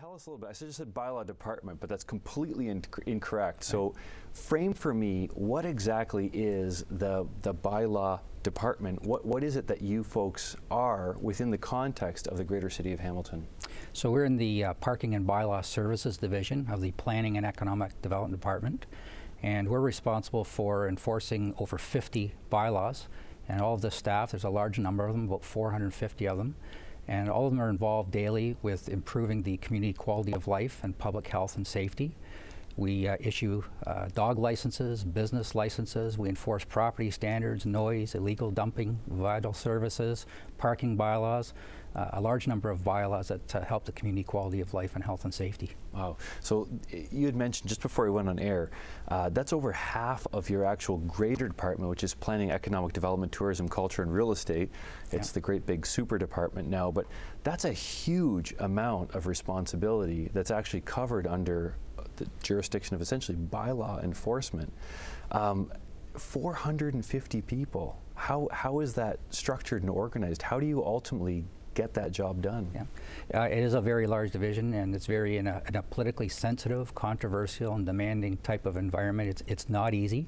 tell us a little bit. I just said bylaw department, but that's completely incorrect. So frame for me, what exactly is the bylaw department? What is it that you folks are within the context of the greater city of Hamilton? So we're in the Parking and Bylaw Services Division of the Planning and Economic Development Department, and we're responsible for enforcing over 50 bylaws. And all of the staff, there's a large number of them, about 450 of them, and all of them are involved daily with improving the community quality of life and public health and safety. We issue dog licenses, business licenses. We enforce property standards, noise, illegal dumping, vital services, parking bylaws, a large number of bylaws that help the community quality of life and health and safety. Wow. So you had mentioned just before we went on air, that's over half of your actual greater department, which is planning, economic development, tourism, culture, and real estate. It's the great big super department now, but that's a huge amount of responsibility that's actually covered under the jurisdiction of essentially bylaw enforcement. 450 people. How is that structured and organized? How do you ultimately get that job done? Yeah. It is a very large division, and it's very in a politically sensitive, controversial, and demanding type of environment. It's not easy.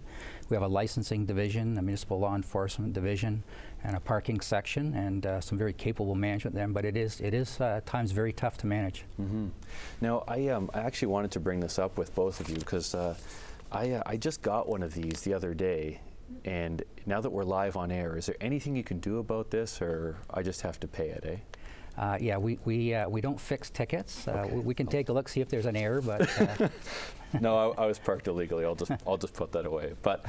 We have a licensing division, a municipal law enforcement division, and a parking section, and some very capable management there, but it is at times very tough to manage. Mm-hmm. Now, I actually wanted to bring this up with both of you because I just got one of these the other day. And now that we're live on air, is there anything you can do about this, or I just have to pay it, eh? Yeah, we don't fix tickets. Okay. We can take a look, see if there's an error, but no, I was parked illegally. I'll just put that away. But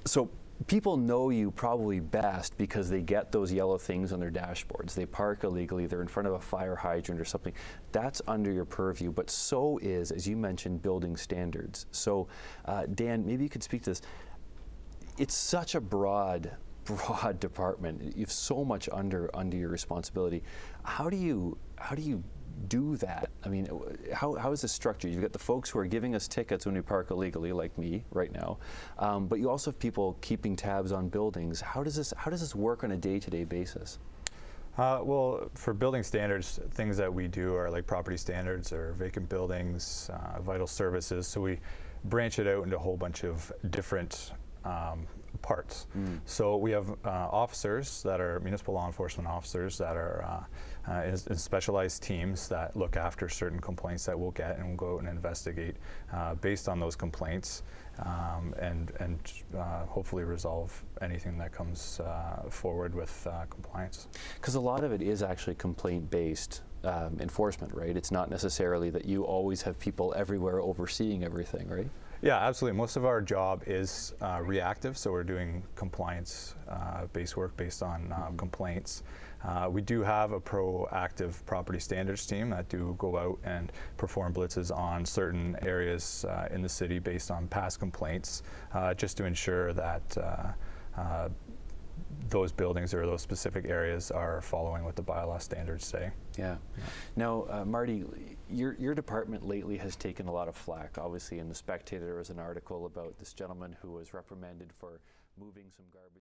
so people know you probably best because they get those yellow things on their dashboards. They park illegally. They're in front of a fire hydrant or something. That's under your purview. But so is, as you mentioned, building standards. So Dan, maybe you could speak to this. It's such a broad department. You have so much under your responsibility. How do you do that? I mean, how is this structured? You've got the folks who are giving us tickets when we park illegally, like me right now, but you also have people keeping tabs on buildings. How does this work on a day-to-day basis? Well, for building standards, things that we do are like property standards or vacant buildings, vital services. So we branch it out into a whole bunch of different parts. So we have officers that are municipal law enforcement officers that are in specialized teams that look after certain complaints that we'll get, and we'll go out and investigate based on those complaints and hopefully resolve anything that comes forward with compliance. Because a lot of it is actually complaint-based enforcement, right? It's not necessarily that you always have people everywhere overseeing everything, right? Yeah, absolutely. Most of our job is reactive, so we're doing compliance-based work based on complaints. We do have a proactive property standards team that do go out and perform blitzes on certain areas in the city based on past complaints, just to ensure that those buildings or those specific areas are following what the bylaw standards say. Yeah. Now, Marty, your department lately has taken a lot of flack. Obviously, in The Spectator, there was an article about this gentleman who was reprimanded for moving some garbage.